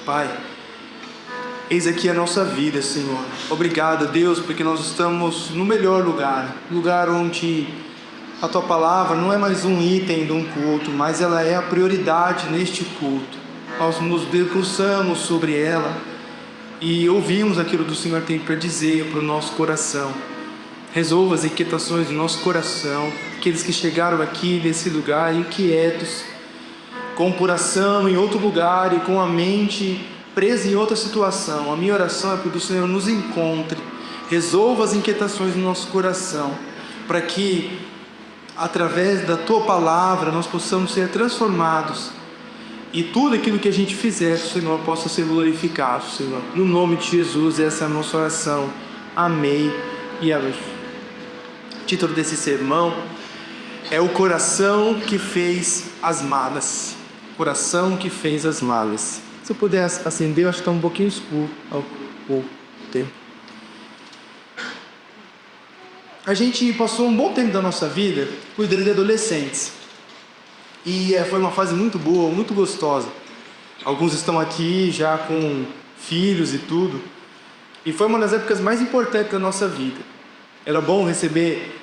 Pai, eis aqui a nossa vida, Senhor. Obrigado, Deus, porque nós estamos no melhor lugar onde a Tua Palavra não é mais um item de um culto, mas ela é a prioridade neste culto. Nós nos debruçamos sobre ela e ouvimos aquilo que o Senhor tem para dizer para o nosso coração. Resolva as inquietações do nosso coração, aqueles que chegaram aqui nesse lugar inquietos, com o coração em outro lugar e com a mente presa em outra situação. A minha oração é para que o Senhor nos encontre, resolva as inquietações do nosso coração, para que através da Tua Palavra nós possamos ser transformados e tudo aquilo que a gente fizer, o Senhor possa ser glorificado, Senhor. No nome de Jesus, essa é a nossa oração. Amém e amém. O título desse sermão é O Coração que Fez as Malas. Coração que fez as malas. Se eu puder acender, eu acho que está um pouquinho escuro o tempo. A gente passou um bom tempo da nossa vida cuidando de adolescentes. E foi uma fase muito boa, muito gostosa. Alguns estão aqui já com filhos e tudo. E foi uma das épocas mais importantes da nossa vida. Era bom receber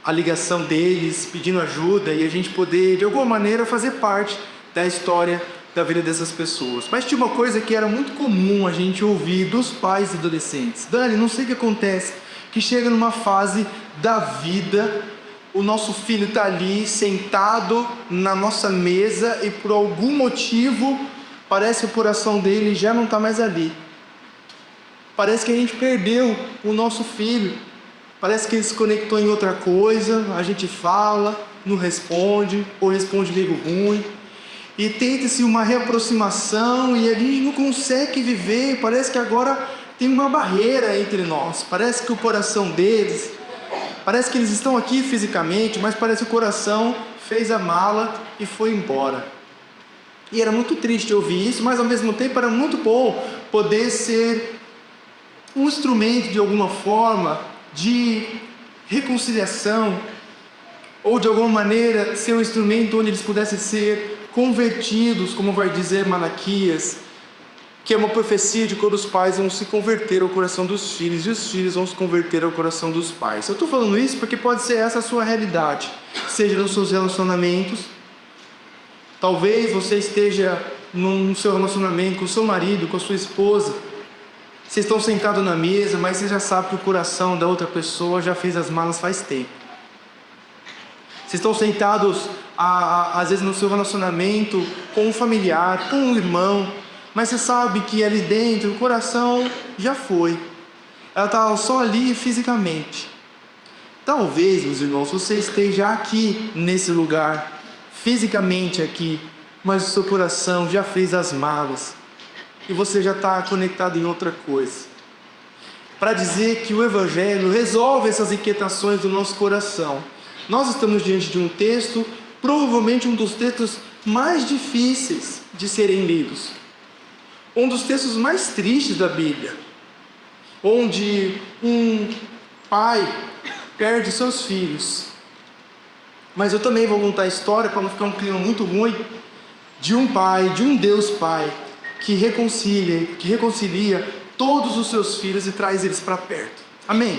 a ligação deles, pedindo ajuda, e a gente poder, de alguma maneira, fazer parte da história da vida dessas pessoas. Mas tinha uma coisa que era muito comum a gente ouvir dos pais e adolescentes. Dani, não sei o que acontece, que chega numa fase da vida, o nosso filho está ali sentado na nossa mesa e por algum motivo parece que o coração dele já não está mais ali. Parece que a gente perdeu o nosso filho. Parece que ele se conectou em outra coisa, a gente fala, não responde, ou responde meio ruim. E tenta-se uma reaproximação e a gente não consegue viver. Parece que agora tem uma barreira entre nós. Parece que o coração deles, parece que eles estão aqui fisicamente, mas parece que o coração fez a mala e foi embora. E era muito triste ouvir isso, mas ao mesmo tempo era muito bom poder ser um instrumento de alguma forma de reconciliação, ou de alguma maneira ser um instrumento onde eles pudessem ser convertidos, como vai dizer Malaquias, que é uma profecia de quando os pais vão se converter ao coração dos filhos e os filhos vão se converter ao coração dos pais. Eu estou falando isso porque pode ser essa a sua realidade, seja nos seus relacionamentos. Talvez você esteja no seu relacionamento com o seu marido, com a sua esposa. Vocês estão sentados na mesa, mas você já sabe que o coração da outra pessoa já fez as malas faz tempo. Vocês estão sentados, às vezes, no seu relacionamento com um familiar, com um irmão, mas você sabe que ali dentro o coração já foi. Ela está só ali fisicamente. Talvez, meus irmãos, você esteja aqui nesse lugar, fisicamente aqui, mas o seu coração já fez as malas e você já está conectado em outra coisa. Para dizer que o Evangelho resolve essas inquietações do nosso coração. Nós estamos diante de um texto, provavelmente um dos textos mais difíceis de serem lidos. Um dos textos mais tristes da Bíblia. Onde um pai perde seus filhos. Mas eu também vou contar a história, para não ficar um clima muito ruim, de um pai, de um Deus Pai, que reconcilia todos os seus filhos e traz eles para perto. Amém?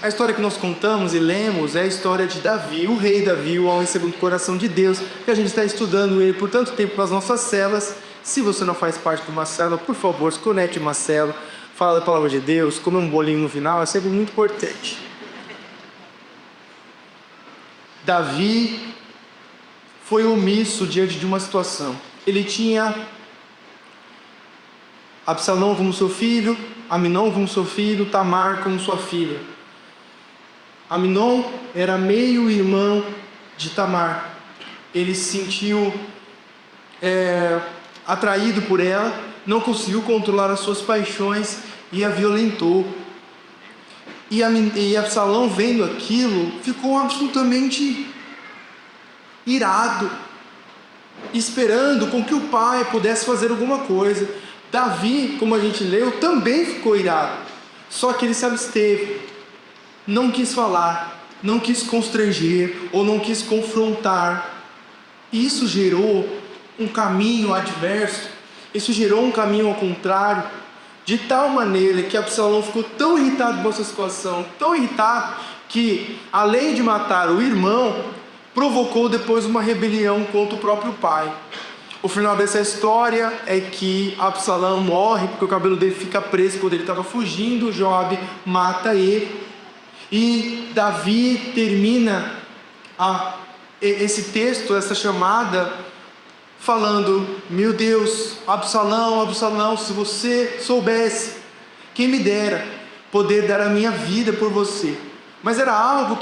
A história que nós contamos e lemos é a história de Davi, o rei Davi, o homem segundo o coração de Deus, que a gente está estudando ele por tanto tempo nas nossas celas. Se você não faz parte de uma célula, por favor, se conecte em uma célula, fala a palavra de Deus, come um bolinho no final, é sempre muito importante. Davi foi omisso diante de uma situação. Ele tinha Absalão como seu filho, Aminon como seu filho, Tamar como sua filha. Aminon era meio irmão de Tamar. Ele se sentiu atraído por ela, não conseguiu controlar as suas paixões e a violentou. E Absalão, vendo aquilo, ficou absolutamente irado, esperando com que o pai pudesse fazer alguma coisa. Davi, como a gente leu, também ficou irado, só que ele se absteve, não quis falar, não quis constranger ou não quis confrontar. Isso gerou um caminho adverso Isso gerou um caminho ao contrário, de tal maneira que Absalão ficou tão irritado com essa situação, tão irritado, que além de matar o irmão, provocou depois uma rebelião contra o próprio pai. O final dessa história é que Absalão morre porque o cabelo dele fica preso quando ele estava fugindo. Joabe mata ele e Davi termina esse texto, essa chamada, falando: meu Deus, Absalão, Absalão, se você soubesse, quem me dera poder dar a minha vida por você. Mas era algo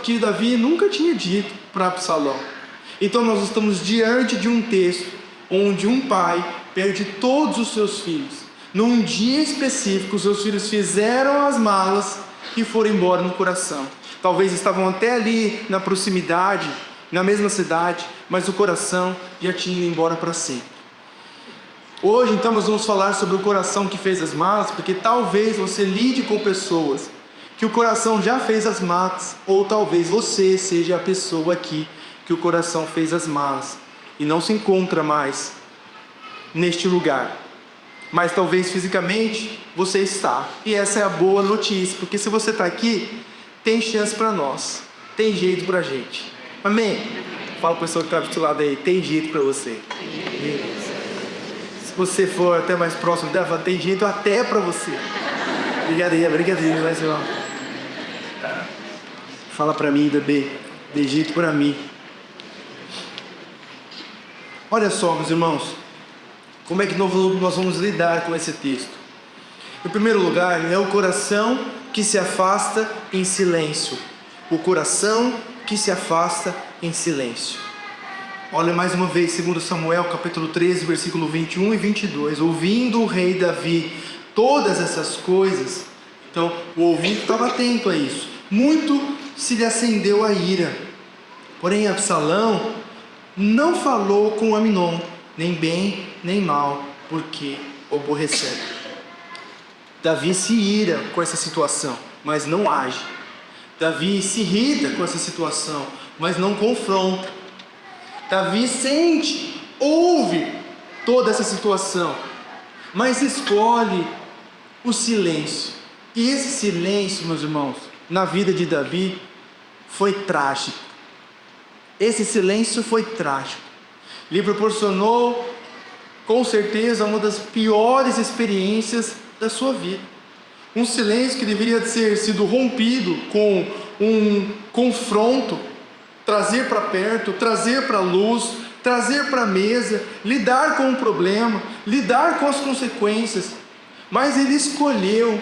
que Davi nunca tinha dito para Absalão. Então nós estamos diante de um texto onde um pai perde todos os seus filhos. Num dia específico, os seus filhos fizeram as malas e foram embora no coração. Talvez estavam até ali na proximidade, na mesma cidade, mas o coração já tinha ido embora para sempre. Hoje então nós vamos falar sobre o coração que fez as malas, porque talvez você lide com pessoas que o coração já fez as malas, ou talvez você seja a pessoa aqui que o coração fez as malas e não se encontra mais neste lugar, mas talvez fisicamente você está, e essa é a boa notícia, porque se você está aqui, tem chance para nós, tem jeito para a gente, amém? Fala para a pessoa que está do seu lado aí, tem jeito para você. Se você for até mais próximo dela, tem jeito até para você. Brincadeira, vai ser mal. Fala para mim, bebê, tem jeito para mim. Olha só, meus irmãos, como é que nós vamos lidar com esse texto? Em primeiro lugar, é o coração que se afasta em silêncio. O coração que se afasta em silêncio. Olha mais uma vez, 2 Samuel, capítulo 13, versículo 21 e 22. Ouvindo o rei Davi todas essas coisas, então o ouvido estava atento a isso, muito se lhe acendeu a ira. Porém Absalão não falou com Aminon, nem bem nem mal, porque o aborreceu. Davi se ira com essa situação, mas não age. Davi se irrita com essa situação, mas não confronta. Davi sente, ouve toda essa situação, mas escolhe o silêncio. E esse silêncio, meus irmãos, na vida de Davi, foi trágico. Esse silêncio foi trágico. Lhe proporcionou, com certeza, uma das piores experiências da sua vida. Um silêncio que deveria ter sido rompido com um confronto, trazer para perto, trazer para a luz, trazer para a mesa, lidar com o problema, lidar com as consequências. Mas ele escolheu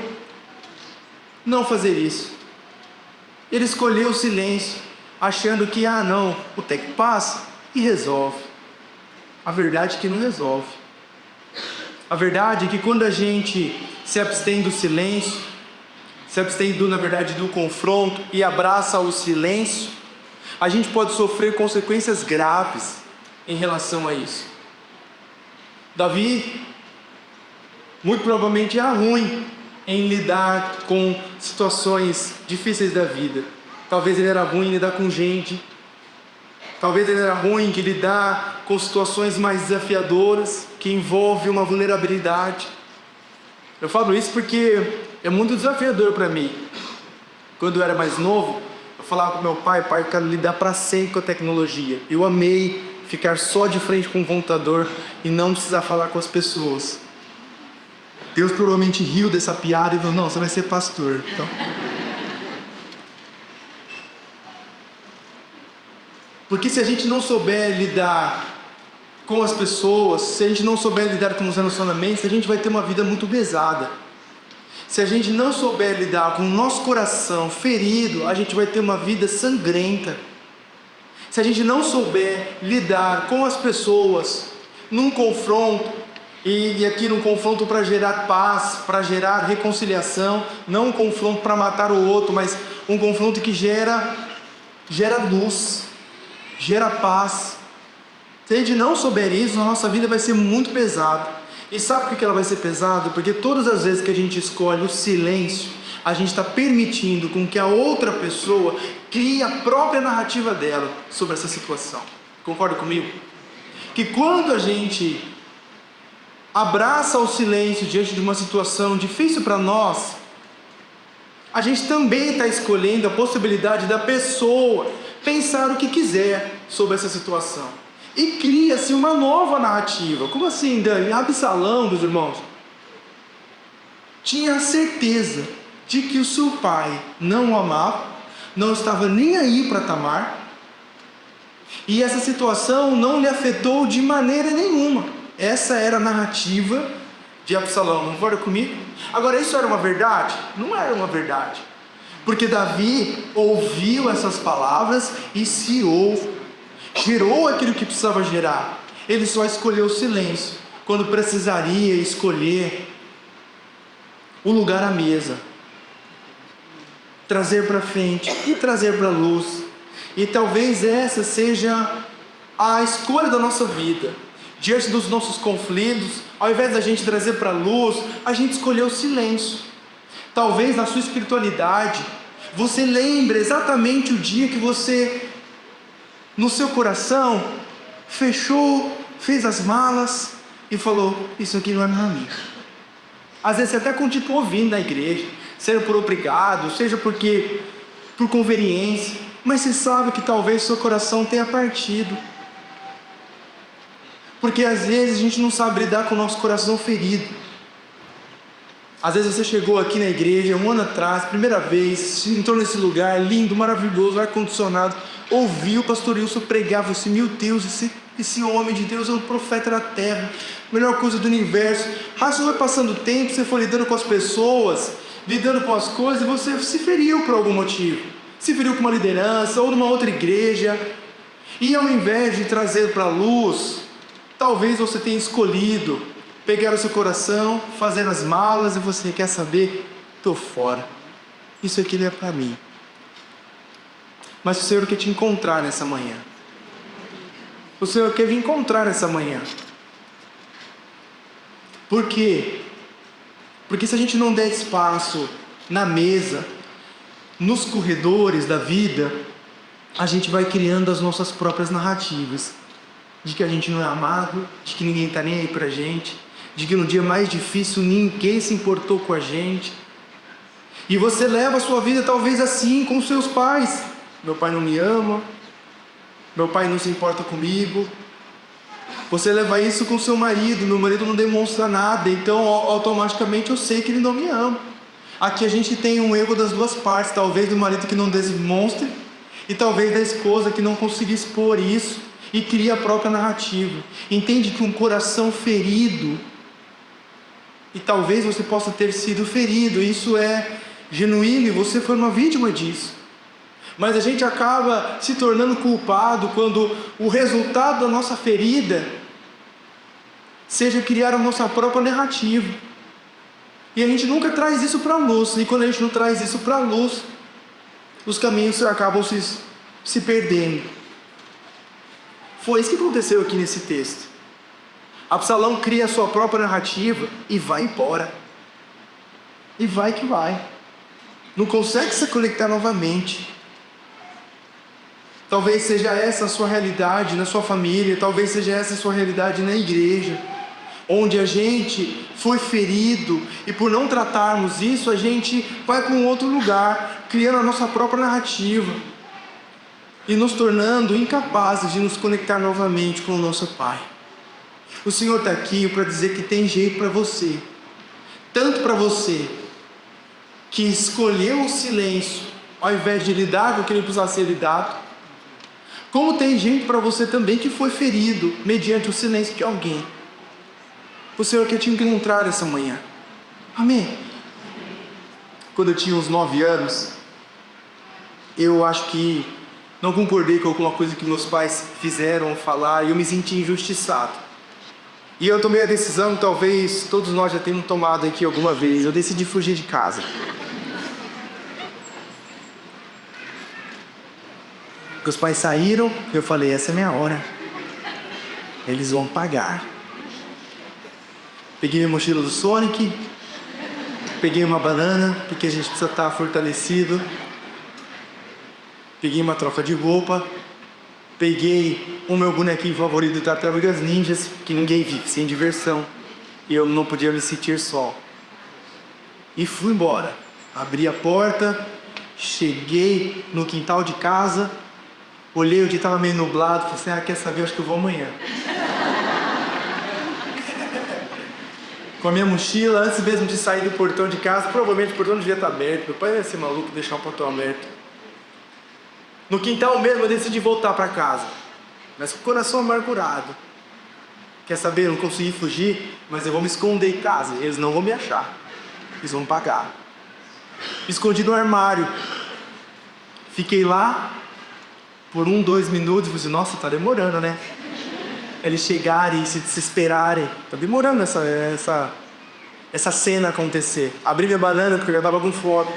não fazer isso. Ele escolheu o silêncio, achando que, não, o tempo passa e resolve. A verdade é que não resolve. A verdade é que quando a gente se abstém do silêncio, se abstém na verdade do confronto e abraça o silêncio, a gente pode sofrer consequências graves em relação a isso. Davi muito provavelmente era ruim em lidar com situações difíceis da vida. Talvez ele era ruim em lidar com gente. Talvez ele era ruim em lidar com situações mais desafiadoras, que envolvem uma vulnerabilidade. Eu falo isso porque é muito desafiador para mim. Quando eu era mais novo, eu falava com meu pai: eu quero lidar para sempre com a tecnologia. Eu amei ficar só de frente com o computador e não precisar falar com as pessoas. Deus provavelmente riu dessa piada e falou: não, você vai ser pastor. Então... Porque se a gente não souber lidar com as pessoas, se a gente não souber lidar com os relacionamentos, a gente vai ter uma vida muito pesada. Se a gente não souber lidar com o nosso coração ferido, a gente vai ter uma vida sangrenta. Se a gente não souber lidar com as pessoas num confronto, e aqui num confronto para gerar paz, para gerar reconciliação, não um confronto para matar o outro, mas um confronto que gera luz, gera paz. Se a gente não souber isso, a nossa vida vai ser muito pesada. E sabe por que ela vai ser pesada? Porque todas as vezes que a gente escolhe o silêncio, a gente está permitindo com que a outra pessoa crie a própria narrativa dela sobre essa situação. Concorda comigo? Que quando a gente abraça o silêncio diante de uma situação difícil para nós, a gente também está escolhendo a possibilidade da pessoa pensar o que quiser sobre essa situação. E cria-se uma nova narrativa. Como assim, Dani? Absalão, meus irmãos, tinha a certeza de que o seu pai não o amava, não estava nem aí para Tamar, e essa situação não lhe afetou de maneira nenhuma. Essa era a narrativa de Absalão. Concorda comigo? Agora, isso era uma verdade? Não era uma verdade. Porque Davi ouviu essas palavras e gerou aquilo que precisava gerar. Ele só escolheu o silêncio quando precisaria escolher o lugar à mesa, trazer para frente e trazer para a luz. E talvez essa seja a escolha da nossa vida. Diante dos nossos conflitos, ao invés da gente trazer para a luz, a gente escolheu o silêncio. Talvez na sua espiritualidade, você lembre exatamente o dia que você, no seu coração, fechou, fez as malas e falou: isso aqui não é para mim. Às vezes você até continua vindo na igreja, seja por obrigado, seja por conveniência, mas você sabe que talvez seu coração tenha partido. Porque às vezes a gente não sabe lidar com o nosso coração ferido. Às vezes você chegou aqui na igreja um ano atrás, primeira vez, entrou nesse lugar lindo, maravilhoso, ar-condicionado, ouviu o pastor Wilson pregar, você, meu Deus, esse homem de Deus é um profeta da terra, melhor coisa do universo. Mas você foi passando o tempo, você foi lidando com as pessoas, lidando com as coisas, e você se feriu por algum motivo. Se feriu com uma liderança ou numa outra igreja. E ao invés de trazer para a luz, talvez você tenha escolhido pegar o seu coração, fazer as malas e você quer saber? Estou fora. Isso aqui não é para mim. Mas o Senhor quer te encontrar nessa manhã. O Senhor quer me encontrar nessa manhã. Por quê? Porque se a gente não der espaço na mesa, nos corredores da vida, a gente vai criando as nossas próprias narrativas. De que a gente não é amado, de que ninguém está nem aí pra gente, de que no dia mais difícil ninguém se importou com a gente. E você leva a sua vida talvez assim com seus pais. Meu pai não me ama, meu pai não se importa comigo. Você leva isso com seu marido, meu marido não demonstra nada, então automaticamente eu sei que ele não me ama. Aqui a gente tem um erro das duas partes, talvez do marido que não demonstre, e talvez da esposa que não consiga expor isso, e cria a própria narrativa. Entende que um coração ferido, e talvez você possa ter sido ferido, isso é genuíno e você foi uma vítima disso. Mas a gente acaba se tornando culpado quando o resultado da nossa ferida seja criar a nossa própria narrativa. E a gente nunca traz isso para a luz. E quando a gente não traz isso para a luz, os caminhos acabam se perdendo. Foi isso que aconteceu aqui nesse texto. Absalão cria a sua própria narrativa e vai embora. E vai que vai. Não consegue se conectar novamente. Talvez seja essa a sua realidade na sua família, talvez seja essa a sua realidade na igreja, onde a gente foi ferido e por não tratarmos isso, a gente vai para um outro lugar, criando a nossa própria narrativa e nos tornando incapazes de nos conectar novamente com o nosso Pai. O Senhor está aqui para dizer que tem jeito para você, tanto para você que escolheu o silêncio ao invés de lidar com o que ele precisava ser lidado, como tem gente para você também que foi ferido mediante o silêncio de alguém. O Senhor quer te encontrar essa manhã. Amém? Quando eu tinha uns 9 anos, eu acho que não concordei com alguma coisa que meus pais fizeram, falaram, e eu me senti injustiçado. E eu tomei a decisão, talvez todos nós já tenhamos tomado aqui alguma vez, eu decidi fugir de casa. Os pais saíram, eu falei, essa é minha hora. Eles vão pagar. Peguei minha mochila do Sonic, peguei uma banana, porque a gente precisa estar fortalecido. Peguei uma troca de roupa, peguei o meu bonequinho favorito de Tartarugas Ninjas, que ninguém vive, sem diversão. e eu não podia me sentir só. E fui embora. Abri a porta, cheguei no quintal de casa, olhei, o dia estava meio nublado, falei assim, quer saber, acho que eu vou amanhã. Com a minha mochila, antes mesmo de sair do portão de casa, provavelmente o portão devia estar aberto, meu pai ia ser maluco deixar o portão aberto. No quintal mesmo eu decidi voltar para casa, mas com o coração amargurado. Quer saber, eu não consegui fugir, mas eu vou me esconder em casa, eles não vão me achar, eles vão pagar. Me escondi no armário, fiquei lá por 2 minutos, e falei assim, nossa, tá demorando, né? Eles chegarem e se desesperarem. Tá demorando essa cena acontecer. Abri minha banana porque eu já tava com fome.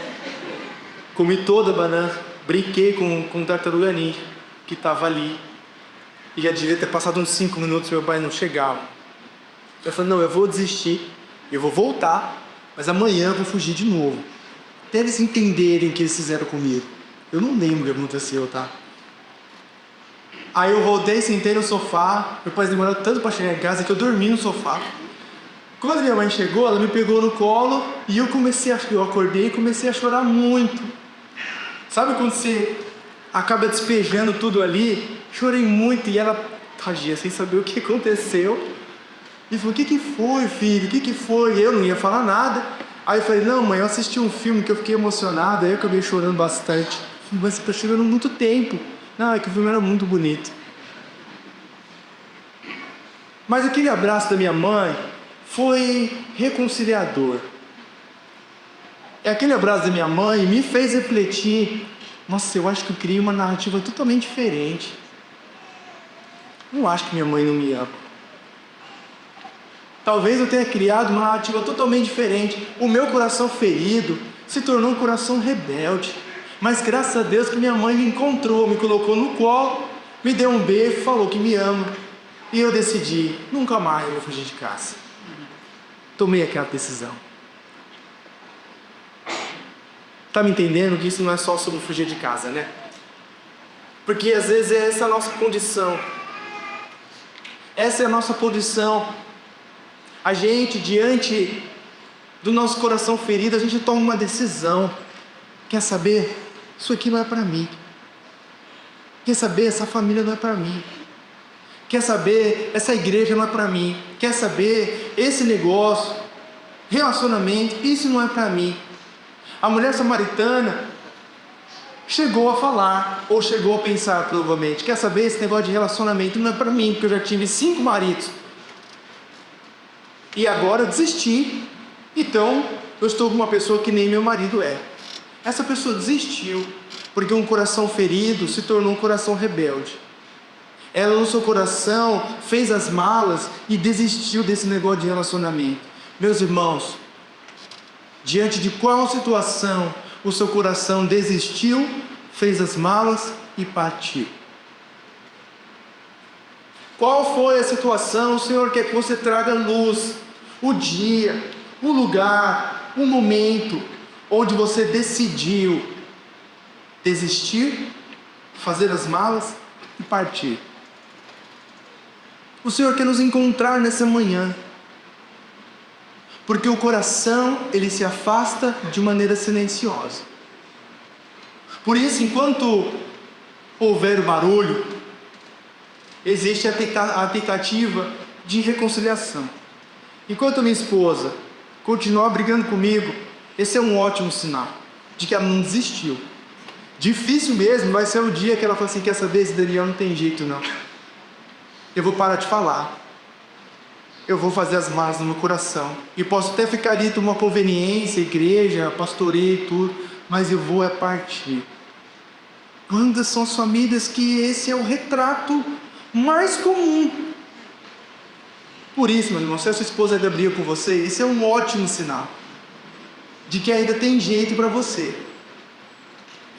Comi toda a banana. Brinquei com o tartaruga ninja que tava ali. E já devia ter passado uns 5 minutos e meu pai não chegava. Eu falei, não, eu vou desistir. Eu vou voltar. Mas amanhã eu vou fugir de novo. Até eles entenderem o que eles fizeram comigo. Eu não lembro o que aconteceu, tá? Aí eu voltei, sentei no sofá. Meu pai demorou tanto para chegar em casa que eu dormi no sofá. Quando minha mãe chegou, ela me pegou no colo e eu acordei e comecei a chorar muito. Sabe quando você acaba despejando tudo ali? Chorei muito e ela, tadinha, sem saber o que aconteceu. E falou, o que foi, filho? O que foi? E eu não ia falar nada. Aí eu falei, não, mãe, eu assisti um filme que eu fiquei emocionado. Aí eu acabei chorando bastante. Mas você tá chorando muito tempo. Não, é que o filme era muito bonito. Mas aquele abraço da minha mãe foi reconciliador. Aquele abraço da minha mãe me fez refletir. Nossa, eu acho que eu criei uma narrativa totalmente diferente. Eu acho que minha mãe não me ama. Talvez eu tenha criado uma narrativa totalmente diferente. O meu coração ferido se tornou um coração rebelde. Mas graças a Deus que minha mãe me encontrou, me colocou no colo, me deu um beijo, falou que me ama. E eu decidi, nunca mais eu vou fugir de casa. Tomei aquela decisão. Tá me entendendo que isso não é só sobre fugir de casa, né? Porque às vezes essa é a nossa condição. Essa é a nossa posição. A gente, diante do nosso coração ferido, a gente toma uma decisão. Quer saber? Isso aqui não é para mim. Quer saber? Essa família não é para mim. Quer saber? Essa igreja não é para mim. Quer saber? Esse negócio, relacionamento, isso não é para mim. A mulher samaritana chegou a falar, ou chegou a pensar provavelmente, quer saber? Esse negócio de relacionamento não é para mim, porque eu já tive 5 maridos. E agora eu desisti. Então eu estou com uma pessoa que nem meu marido é. Essa pessoa desistiu, porque um coração ferido se tornou um coração rebelde. Ela no seu coração fez as malas e desistiu desse negócio de relacionamento. Meus irmãos, diante de qual situação o seu coração desistiu, fez as malas e partiu? Qual foi a situação? O Senhor quer que você traga luz, o dia, o lugar, o momento onde você decidiu desistir, fazer as malas e partir. O Senhor quer nos encontrar nessa manhã, porque o coração, ele se afasta de maneira silenciosa. Por isso, enquanto houver o barulho, existe a tentativa de reconciliação. Enquanto minha esposa continuar brigando comigo, esse é um ótimo sinal de que ela não desistiu. Difícil mesmo vai ser o dia que ela fala assim, quer saber, esse Daniel não tem jeito não. Eu vou parar de falar. Eu vou fazer as malas no meu coração. E posso até ficar ali uma conveniência, igreja, pastoreio e tudo, mas eu vou partir. Quantas são as famílias que esse é o retrato mais comum? Por isso, meu irmão, se a sua esposa ainda briga com você, isso é um ótimo sinal de que ainda tem jeito para você.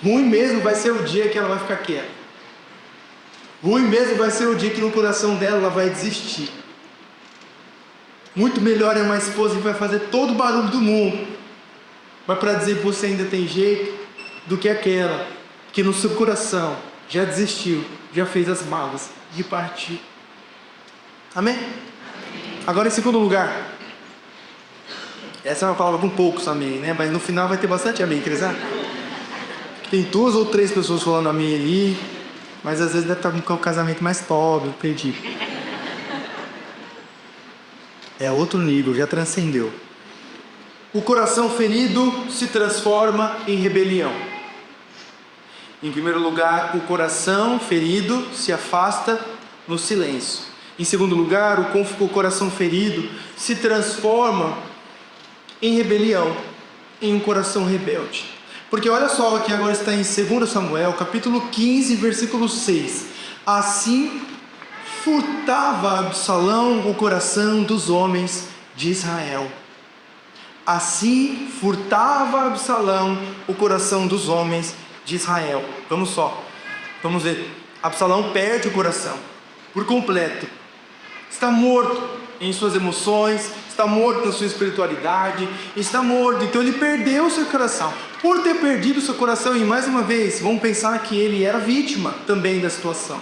Ruim mesmo vai ser o dia que ela vai ficar quieta. Ruim mesmo vai ser o dia que no coração dela ela vai desistir. Muito melhor é uma esposa que vai fazer todo o barulho do mundo, mas para dizer que você ainda tem jeito, do que aquela que no seu coração já desistiu, já fez as malas de partir. Amém? Agora em segundo lugar, Essa é uma palavra com poucos amém, né? Mas no final vai ter bastante amém, quer dizer? Tem 2 ou 3 pessoas falando amém ali, mas às vezes deve estar com o casamento mais pobre, perdi. É outro nível, já transcendeu. O coração ferido se transforma em rebelião. Em primeiro lugar, o coração ferido se afasta no silêncio. Em segundo lugar, o coração ferido se transforma em rebelião, em um coração rebelde. Porque olha só que agora está em 2 Samuel, capítulo 15, versículo 6. Assim furtava Absalão o coração dos homens de Israel. Assim furtava Absalão o coração dos homens de Israel. Vamos ver. Absalão perde o coração por completo. Está morto em suas emoções, está morto na sua espiritualidade, está morto. Então ele perdeu o seu coração. Por ter perdido o seu coração, e mais uma vez, vamos pensar que ele era vítima também da situação.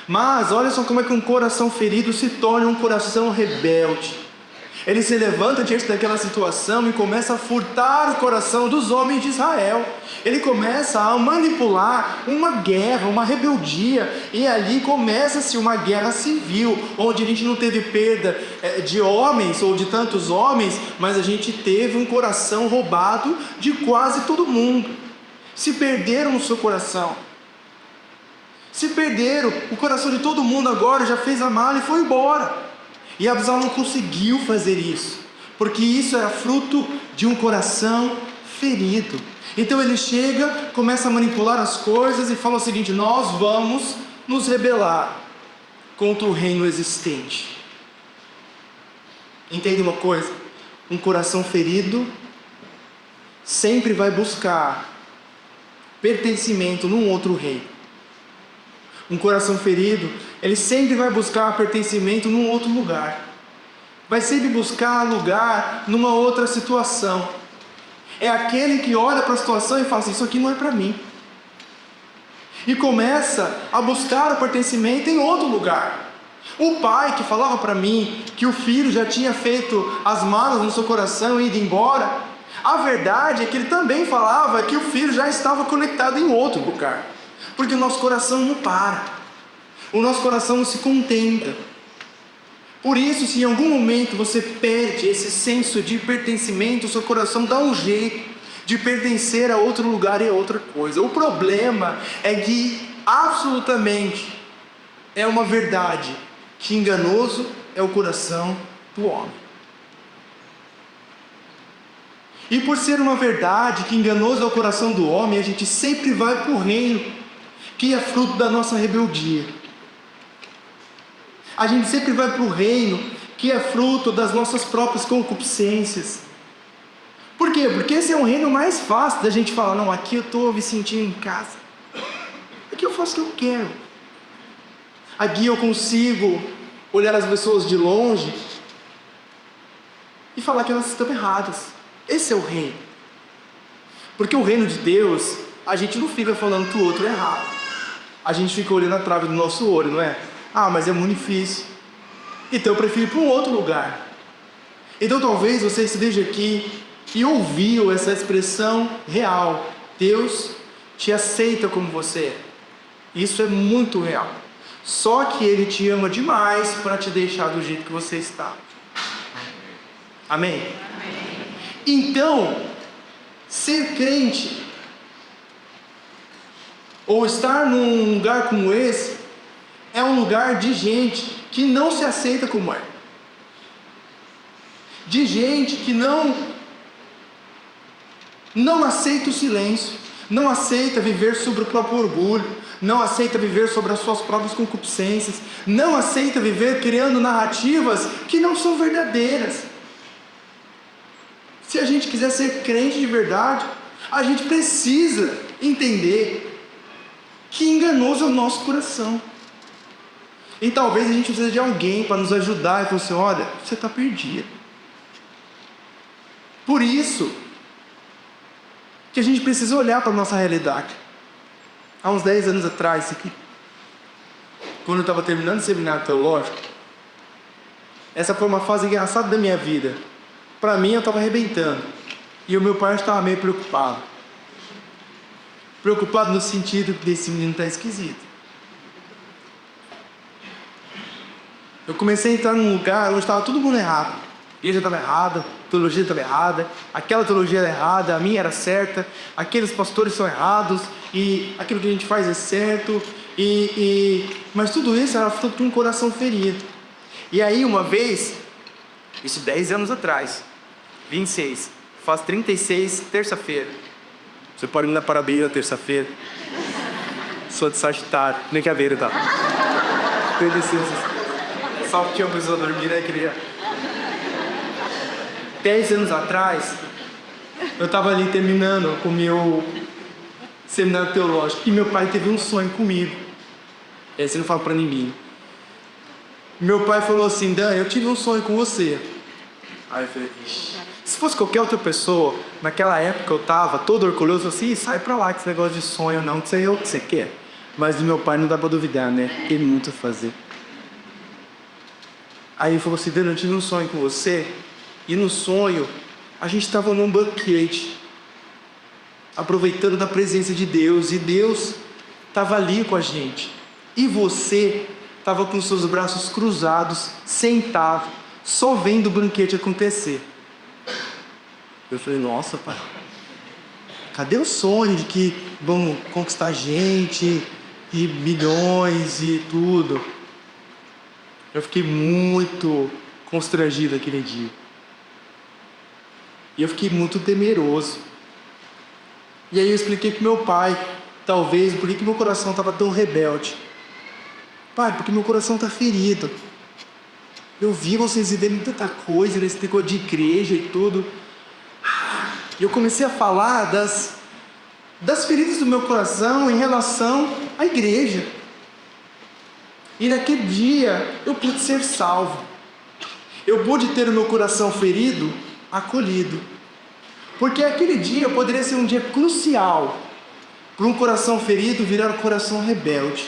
Mas olha só como é que um coração ferido se torna um coração rebelde. Ele se levanta diante daquela situação e começa a furtar o coração dos homens de Israel. Ele começa a manipular uma guerra, uma rebeldia, e ali começa-se uma guerra civil, onde a gente não teve perda de homens ou de tantos homens, mas a gente teve um coração roubado de quase todo mundo. Se perderam o seu coração. Se perderam, o coração de todo mundo agora já fez a mala e foi embora. E Absalão não conseguiu fazer isso, porque isso era fruto de um coração ferido. Então ele chega, começa a manipular as coisas e fala o seguinte: nós vamos nos rebelar contra o reino existente. Entende uma coisa? Um coração ferido sempre vai buscar pertencimento num outro reino. Um coração ferido, ele sempre vai buscar pertencimento num outro lugar. Vai sempre buscar lugar numa outra situação. É aquele que olha para a situação e fala assim: isso aqui não é para mim. E começa a buscar o pertencimento em outro lugar. O pai que falava para mim que o filho já tinha feito as malas no seu coração e ido embora, a verdade é que ele também falava que o filho já estava conectado em outro lugar. Porque o nosso coração não para, o nosso coração não se contenta. Por isso, se em algum momento você perde esse senso de pertencimento, o seu coração dá um jeito de pertencer a outro lugar e a outra coisa. O problema é que absolutamente é uma verdade, que enganoso é o coração do homem. E por ser uma verdade que enganoso é o coração do homem, a gente sempre vai para o reino que é fruto da nossa rebeldia. A gente sempre vai para o reino que é fruto das nossas próprias concupiscências. Por quê? Porque esse é um reino mais fácil da gente falar: não, aqui eu estou me sentindo em casa, aqui eu faço o que eu quero, aqui eu consigo olhar as pessoas de longe e falar que elas estão erradas. Esse é o reino. Porque o reino de Deus, a gente não fica falando que o outro é errado. A gente fica olhando a trave do nosso olho, não é? Ah, mas é muito difícil, então eu prefiro ir para um outro lugar. Então talvez você esteja aqui e ouviu essa expressão real: Deus te aceita como você é. Isso é muito real. Só que Ele te ama demais para te deixar do jeito que você está. Amém? Amém. Então, ser crente ou estar num lugar como esse é um lugar de gente que não se aceita como é, de gente que não aceita o silêncio, não aceita viver sobre o próprio orgulho, não aceita viver sobre as suas próprias concupiscências, não aceita viver criando narrativas que não são verdadeiras. Se a gente quiser ser crente de verdade, a gente precisa entender que enganoso é o nosso coração. E talvez a gente precise de alguém para nos ajudar e falar assim: olha, você está perdido. Por isso que a gente precisa olhar para a nossa realidade. Há uns 10 anos atrás, quando eu estava terminando o seminário teológico, essa foi uma fase engraçada da minha vida. Para mim, eu estava arrebentando. E o meu pai estava meio preocupado. Preocupado no sentido que esse menino está esquisito. Eu comecei a entrar num lugar onde estava todo mundo errado. A igreja estava errada, a teologia estava errada, aquela teologia era errada, a minha era certa, aqueles pastores são errados, e aquilo que a gente faz é certo, mas tudo isso era fruto de um coração ferido. E aí uma vez, isso 10 anos atrás, 26, faz 36 terça-feira. Você pode me dar parabéns na terça-feira. Sou de Sagitário, nem que a ver, tá? Tem licença. Só que tinha uma pessoa dormir, né, queria. 10 anos atrás, eu estava ali terminando o meu seminário teológico e meu pai teve um sonho comigo. Esse eu não falo pra ninguém. Meu pai falou assim: Dan, eu tive um sonho com você. Aí eu falei: ixi. Se fosse qualquer outra pessoa, naquela época eu tava todo orgulhoso assim: sai pra lá com esse negócio de sonho, não, que sei eu o que você quer. Mas do meu pai não dá pra duvidar, né? Ele muito a fazer. Aí ele falou assim: Dan, eu tive um sonho com você. E no sonho, a gente estava num banquete, aproveitando da presença de Deus. E Deus estava ali com a gente. E você estava com seus braços cruzados, sentado, só vendo o banquete acontecer. Eu falei: nossa, pai, cadê o sonho de que vão conquistar gente, e milhões e tudo? Eu fiquei muito constrangido aquele dia. E eu fiquei muito temeroso. E aí eu expliquei para meu pai, talvez, por que meu coração estava tão rebelde. Pai, porque meu coração está ferido. Eu vi vocês vivendo tanta coisa nesse negócio de igreja e tudo. E eu comecei a falar das feridas do meu coração em relação à igreja. E naquele dia eu pude ser salvo. Eu pude ter o meu coração ferido acolhido. Porque aquele dia poderia ser um dia crucial para um coração ferido virar um coração rebelde.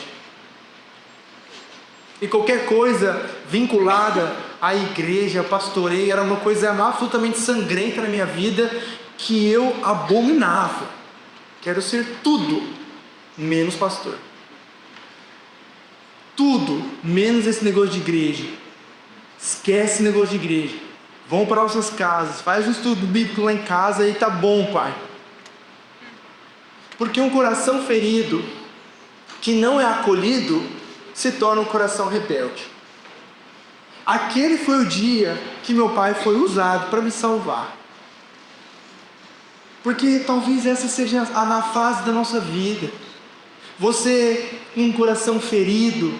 E qualquer coisa vinculada à igreja, pastoreio, era uma coisa absolutamente sangrenta na minha vida que eu abominava. Quero ser tudo menos pastor. Tudo menos esse negócio de igreja. Esquece esse negócio de igreja. Vão para nossas casas, faz um estudo bíblico lá em casa e tá bom, pai. Porque um coração ferido, que não é acolhido, se torna um coração rebelde. Aquele foi o dia que meu pai foi usado para me salvar. Porque talvez essa seja a fase da nossa vida. Você, com um coração ferido,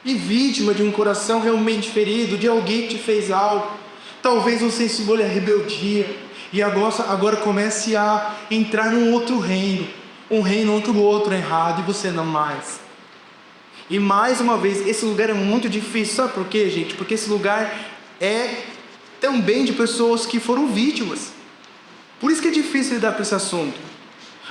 e vítima de um coração realmente ferido, de alguém que te fez algo. Talvez você escolha a rebeldia e agora comece a entrar num outro reino, um reino onde o outro é errado e você não mais. E mais uma vez, esse lugar é muito difícil. Sabe por quê, gente? Porque esse lugar é também de pessoas que foram vítimas. Por isso que é difícil lidar com esse assunto.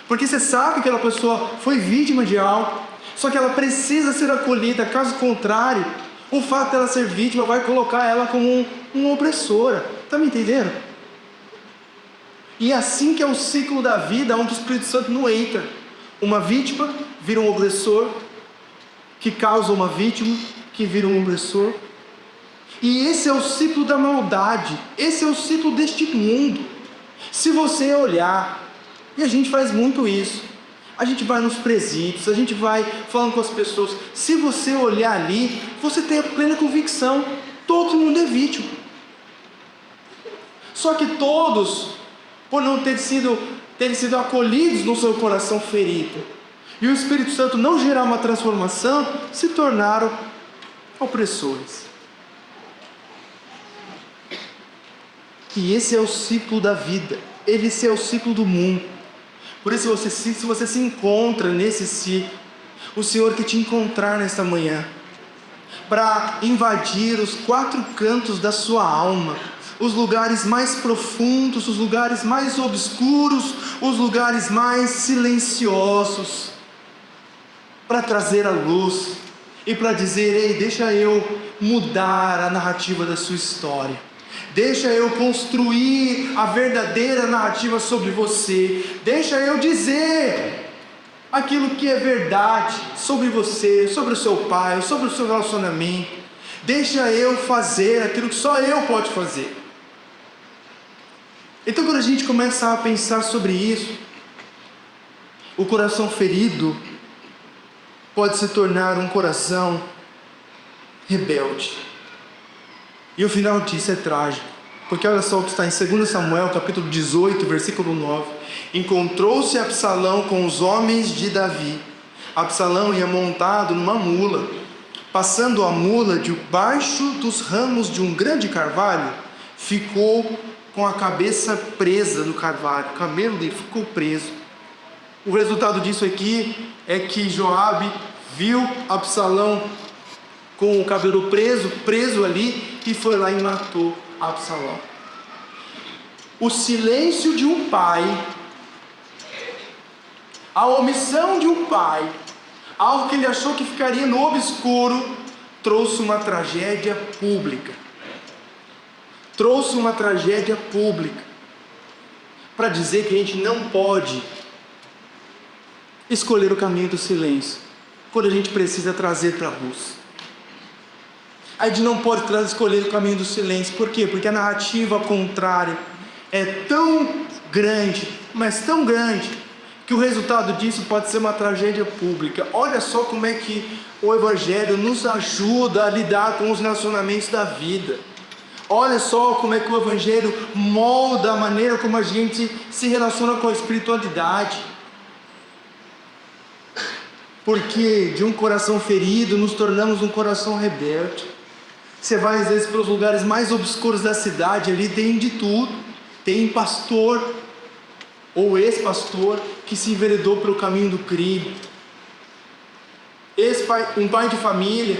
Porque você sabe que aquela pessoa foi vítima de algo, só que ela precisa ser acolhida. Caso contrário, o fato dela ser vítima vai colocar ela como uma opressora. Está me entendendo? E é assim que é o ciclo da vida, onde o Espírito Santo não entra. Uma vítima vira um opressor, que causa uma vítima, que vira um opressor. E esse é o ciclo da maldade. Esse é o ciclo deste mundo. Se você olhar, e a gente faz muito isso, a gente vai nos presídios, a gente vai falando com as pessoas. Se você olhar ali, você tem a plena convicção: todo mundo é vítima. Só que todos, por não terem sido acolhidos no seu coração ferido, e o Espírito Santo não gerar uma transformação, se tornaram opressores. E esse é o ciclo da vida, esse é o ciclo do mundo. Por isso, se você se encontra nesse ciclo, o Senhor quer te encontrar nesta manhã, para invadir os 4 cantos da sua alma, os lugares mais profundos, os lugares mais obscuros, os lugares mais silenciosos, para trazer a luz e para dizer: ei, deixa eu mudar a narrativa da sua história. Deixa eu construir a verdadeira narrativa sobre você. Deixa eu dizer aquilo que é verdade sobre você, sobre o seu pai, sobre o seu relacionamento. Deixa eu fazer aquilo que só eu posso fazer. Então, quando a gente começa a pensar sobre isso, o coração ferido pode se tornar um coração rebelde. E o final disso é trágico, porque olha só o que está em 2 Samuel, capítulo 18, versículo 9. Encontrou-se Absalão com os homens de Davi. Absalão ia montado numa mula. Passando a mula debaixo dos ramos de um grande carvalho, ficou com a cabeça presa no carvalho. O cabelo dele ficou preso. O resultado disso aqui é que Joabe viu Absalão com o cabelo preso ali, e foi lá e matou Absalão. O silêncio de um pai, a omissão de um pai, algo que ele achou que ficaria no obscuro, trouxe uma tragédia pública. Trouxe uma tragédia pública, para dizer que a gente não pode escolher o caminho do silêncio, quando a gente precisa trazer para a luz. A gente não pode escolher o caminho do silêncio. Por quê? Porque a narrativa contrária é tão grande, mas tão grande, que o resultado disso pode ser uma tragédia pública. Olha só como é que o Evangelho nos ajuda a lidar com os relacionamentos da vida. Olha só como é que o Evangelho molda a maneira como a gente se relaciona com a espiritualidade. Porque de um coração ferido nos tornamos um coração rebelde. Você vai às vezes para os lugares mais obscuros da cidade, ali tem de tudo. Tem pastor ou ex-pastor que se enveredou pelo caminho do crime. Um pai de família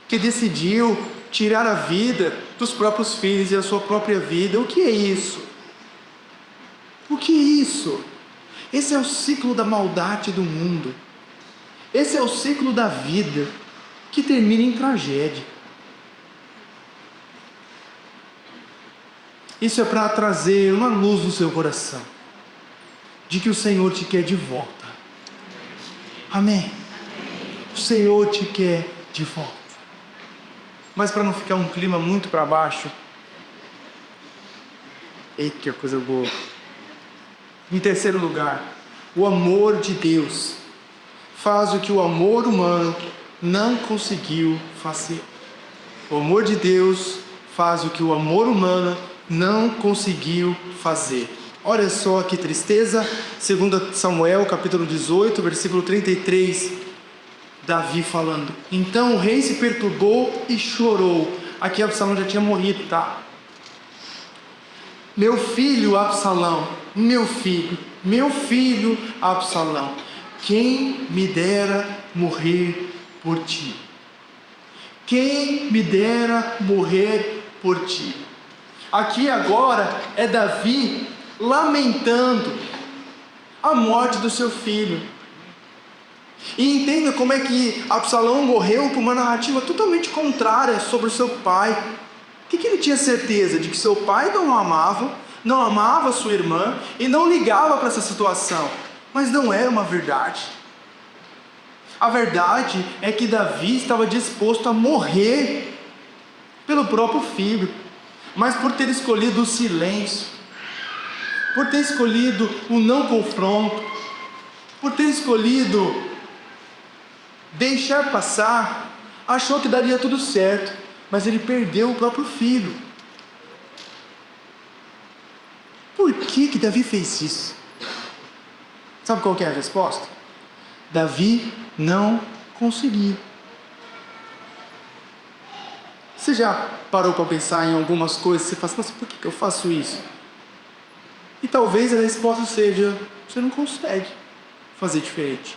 que decidiu tirar a vida dos próprios filhos e a sua própria vida. O que é isso? O que é isso? Esse é o ciclo da maldade do mundo. Esse é o ciclo da vida que termina em tragédia. Isso é para trazer uma luz no seu coração, de que o Senhor te quer de volta. Amém? O Senhor te quer de volta. Mas para não ficar um clima muito para baixo, eita, que coisa boa. Em terceiro lugar, o amor de Deus faz o que o amor humano não conseguiu fazer. O amor de Deus faz o que o amor humano não conseguiu fazer. Olha só que tristeza. 2 Samuel capítulo 18, versículo 33, Davi falando: então o rei se perturbou e chorou. Aqui Absalão já tinha morrido, tá? Meu filho Absalão, meu filho Absalão, quem me dera morrer por ti. Quem me dera morrer por ti. Aqui agora é Davi lamentando a morte do seu filho. E entenda como é que Absalão morreu por uma narrativa totalmente contrária sobre o seu pai. O que ele tinha certeza? De que seu pai não amava sua irmã e não ligava para essa situação. Mas não era uma verdade. A verdade é que Davi estava disposto a morrer pelo próprio filho. Mas por ter escolhido o silêncio, por ter escolhido o não confronto, por ter escolhido deixar passar, achou que daria tudo certo, mas ele perdeu o próprio filho. Por que Davi fez isso? Sabe qual que é a resposta? Davi não conseguiu. Você já parou para pensar em algumas coisas? Você fala assim, nossa, por que eu faço isso? E talvez a resposta seja, você não consegue fazer diferente.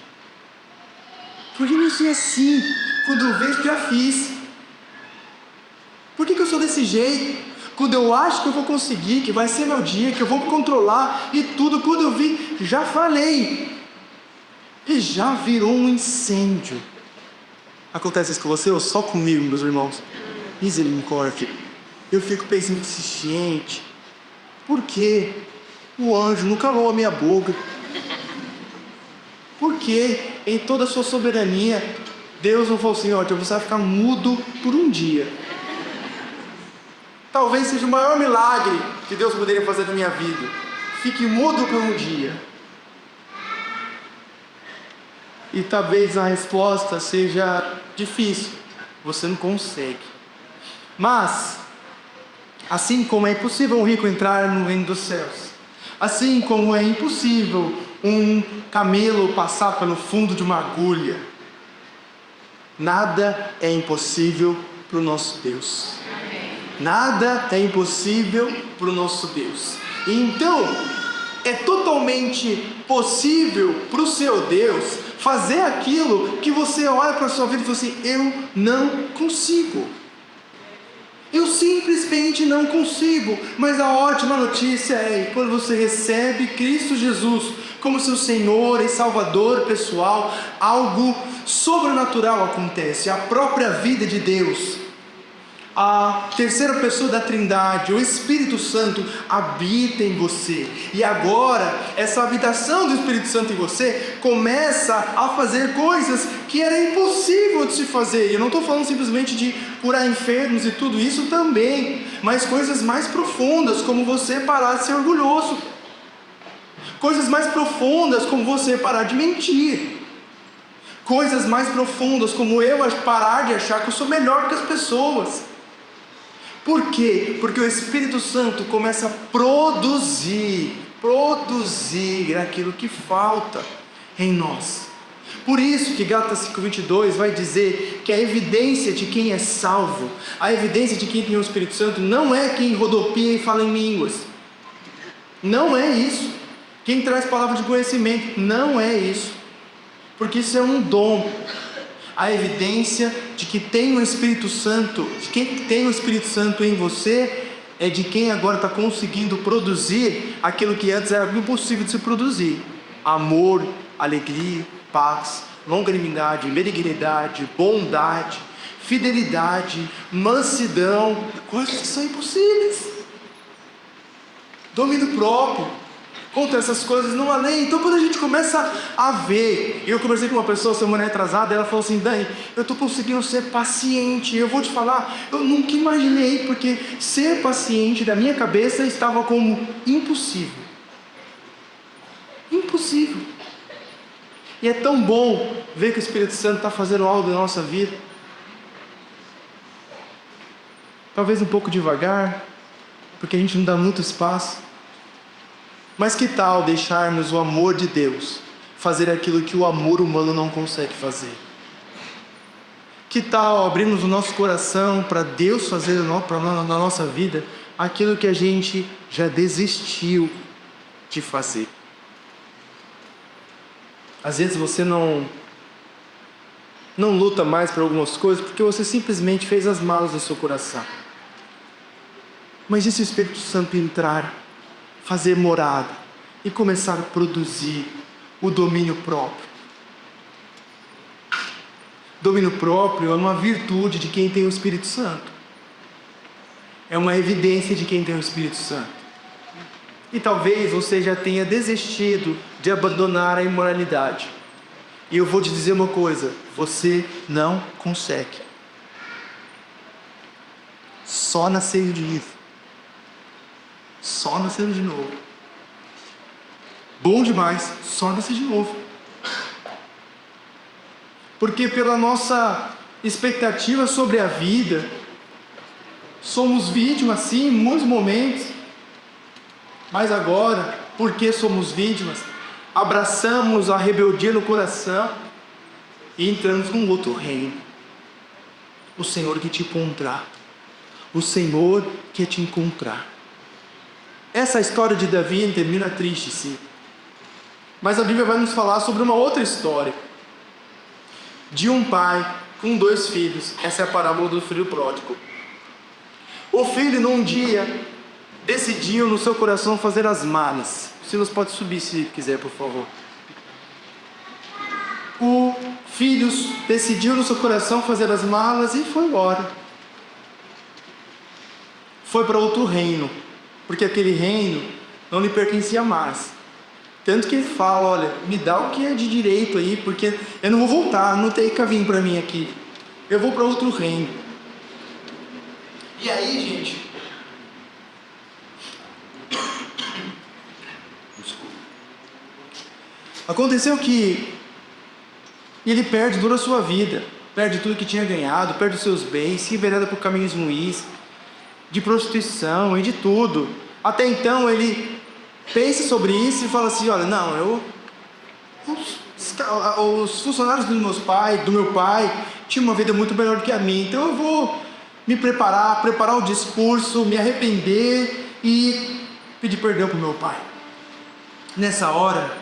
Porque não sei assim, quando eu vejo, já fiz. Por que eu sou desse jeito? Quando eu acho que eu vou conseguir, que vai ser meu dia, que eu vou me controlar e tudo, quando eu vi, já falei. E já virou um incêndio. Acontece isso com você ou só comigo, meus irmãos? Misericórdia. eu fico pensando assim, gente, por que o anjo não calou a minha boca? Por que, em toda a sua soberania, Deus não falou assim, ó, você vai ficar mudo por um dia? Talvez seja o maior milagre que Deus poderia fazer na minha vida. Fique mudo por um dia. E talvez a resposta seja difícil. Você não consegue. Mas, assim como é impossível um rico entrar no reino dos céus, assim como é impossível um camelo passar pelo fundo de uma agulha, nada é impossível para o nosso Deus. Nada é impossível para o nosso Deus. Então, é totalmente possível para o seu Deus fazer aquilo que você olha para a sua vida e fala assim, eu não consigo. Eu simplesmente não consigo. Mas a ótima notícia é que quando você recebe Cristo Jesus como seu Senhor e Salvador pessoal, algo sobrenatural acontece. A própria vida de Deus, a terceira pessoa da Trindade, o Espírito Santo, habita em você. E agora, essa habitação do Espírito Santo em você começa a fazer coisas que era impossível de se fazer. Eu não estou falando simplesmente de curar enfermos e tudo isso também, mas coisas mais profundas, como você parar de ser orgulhoso. Coisas mais profundas, como você parar de mentir. Coisas mais profundas, como eu parar de achar que eu sou melhor que as pessoas. Por quê? Porque o Espírito Santo começa a produzir aquilo que falta em nós. Por isso que Gálatas 5:22 vai dizer que a evidência de quem é salvo, a evidência de quem tem o Espírito Santo, não é quem rodopia e fala em línguas. Não é isso. Quem traz palavra de conhecimento, não é isso. Porque isso é um dom. A evidência de que tem o Espírito Santo, de quem tem o Espírito Santo em você, é de quem agora está conseguindo produzir aquilo que antes era impossível de se produzir: amor, alegria, paz, longanimidade, benignidade, bondade, fidelidade, mansidão, coisas que são impossíveis. Domínio próprio. Contra essas coisas não há lei. Então quando a gente começa a ver, eu conversei com uma pessoa semana retrasada, ela falou assim, Dani, eu estou conseguindo ser paciente. Eu vou te falar, eu nunca imaginei, porque ser paciente da minha cabeça estava como impossível. Impossível. E é tão bom ver que o Espírito Santo está fazendo algo na nossa vida. Talvez um pouco devagar, porque a gente não dá muito espaço. Mas que tal deixarmos o amor de Deus fazer aquilo que o amor humano não consegue fazer? Que tal abrirmos o nosso coração para Deus fazer na nossa vida aquilo que a gente já desistiu de fazer? Às vezes você não luta mais por algumas coisas porque você simplesmente fez as malas do seu coração. Mas e se o Espírito Santo entrar, fazer morada e começar a produzir o domínio próprio? Domínio próprio é uma virtude de quem tem o Espírito Santo. É uma evidência de quem tem o Espírito Santo. E talvez você já tenha desistido de abandonar a imoralidade. E eu vou te dizer uma coisa, você não consegue. Só nascer de novo. Só nascendo de novo. Bom demais, só nascer de novo. Porque pela nossa expectativa sobre a vida, somos vítimas sim em muitos momentos. Mas agora, porque somos vítimas, abraçamos a rebeldia no coração e entramos num outro reino. O Senhor que te encontrar. O Senhor que te encontrar. Essa história de Davi termina triste, sim. Mas a Bíblia vai nos falar sobre uma outra história. De um pai com 2 filhos. Essa é a parábola do filho pródigo. O filho, num dia, decidiu no seu coração fazer as malas. O Silas pode subir se quiser, por favor. O filho decidiu no seu coração fazer as malas e foi embora. foi para outro reino, porque aquele reino não lhe pertencia mais. Tanto que ele fala, olha, me dá o que é de direito aí, porque eu não vou voltar, não tem que vir para mim aqui. Eu vou para outro reino. E aí, gente, aconteceu que ele perde toda a sua vida, perde tudo que tinha ganhado, perde os seus bens, se envereda por caminhos ruins, de prostituição e de tudo. Até então ele pensa sobre isso e fala assim, olha, não, os funcionários do meu pai tinham uma vida muito melhor do que a minha, então eu vou me preparar o discurso, me arrepender e pedir perdão para o meu pai. Nessa hora,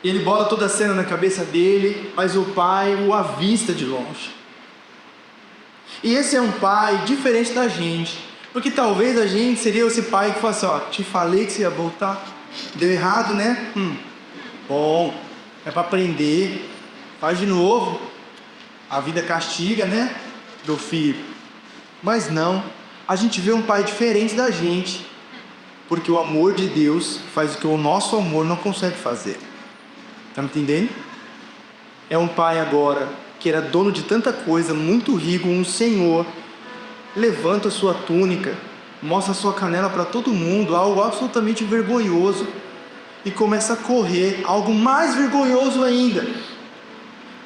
ele bola toda a cena na cabeça dele, mas o pai o avista de longe. E esse é um pai diferente da gente, porque talvez a gente seria esse pai que fala assim, ó, te falei que você ia voltar, deu errado, né? Bom, é para aprender, faz de novo, a vida castiga, né, meu filho. Mas não, a gente vê um pai diferente da gente, porque o amor de Deus faz o que o nosso amor não consegue fazer. Tá me entendendo? É um pai agora que era dono de tanta coisa, muito rico, um senhor, levanta a sua túnica, mostra a sua canela para todo mundo, algo absolutamente vergonhoso, e começa a correr, algo mais vergonhoso ainda,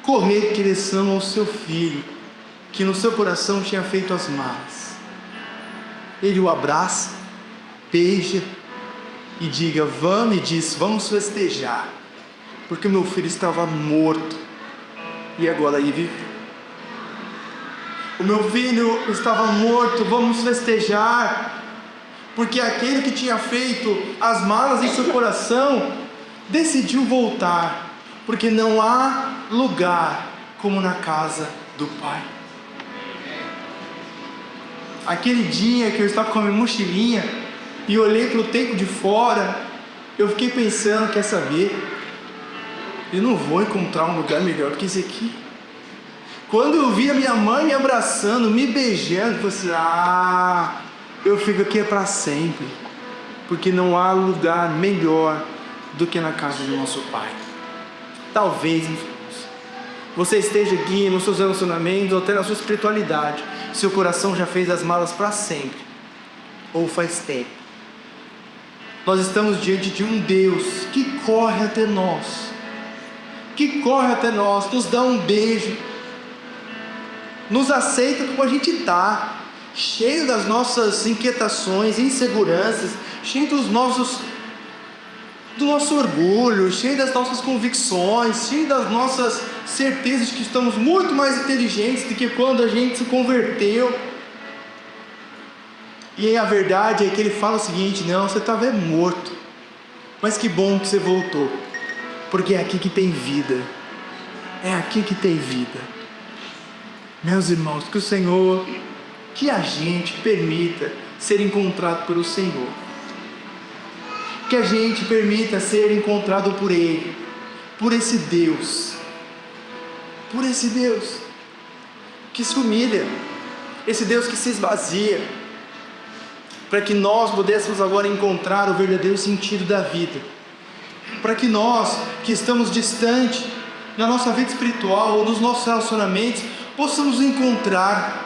correr em direção ao seu filho, que no seu coração tinha feito as malas. Ele o abraça, beija e diz, vamos festejar, porque meu filho estava morto e agora ele vive. O meu filho estava morto, vamos festejar, porque aquele que tinha feito as malas em seu coração decidiu voltar, porque não há lugar como na casa do Pai. Aquele dia que eu estava com a minha mochilinha e olhei para o tempo de fora, eu fiquei pensando, quer saber? Eu não vou encontrar um lugar melhor do que esse aqui. Quando eu vi a minha mãe me abraçando, me beijando, eu falei assim, eu fico aqui para sempre, porque não há lugar melhor do que na casa do nosso Pai. Talvez, você esteja aqui nos seus relacionamentos ou até na sua espiritualidade, seu coração já fez as malas para sempre, ou faz tempo. Nós estamos diante de um Deus que corre até nós, nos dá um beijo, nos aceita como a gente está, cheio das nossas inquietações, inseguranças, cheio do nosso orgulho, cheio das nossas convicções, cheio das nossas certezas de que estamos muito mais inteligentes do que quando a gente se converteu. E aí a verdade é que ele fala o seguinte, não, você estava morto, mas que bom que você voltou, porque é aqui que tem vida, é aqui que tem vida. Meus irmãos, que o Senhor, que a gente permita ser encontrado pelo Senhor, que a gente permita ser encontrado por Ele, por esse Deus que se humilha, esse Deus que se esvazia, para que nós pudéssemos agora encontrar o verdadeiro sentido da vida, para que nós que estamos distantes na nossa vida espiritual ou nos nossos relacionamentos, possamos encontrar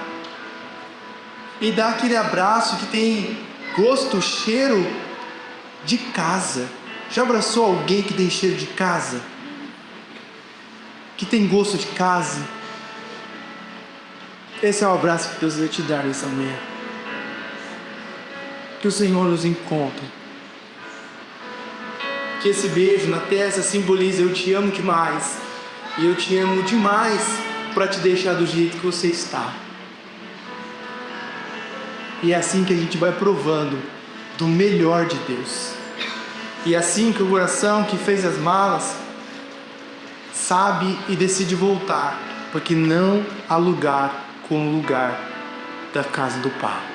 e dar aquele abraço que tem gosto, cheiro de casa. Já abraçou alguém que tem cheiro de casa? Que tem gosto de casa? Esse é o abraço que Deus vai te dar nessa manhã. Que o Senhor nos encontre. Que esse beijo na testa simbolize eu te amo demais. E eu te amo demais para te deixar do jeito que você está. E é assim que a gente vai provando do melhor de Deus. E é assim que o coração que fez as malas sabe e decide voltar, porque não há lugar como o lugar da casa do Pai.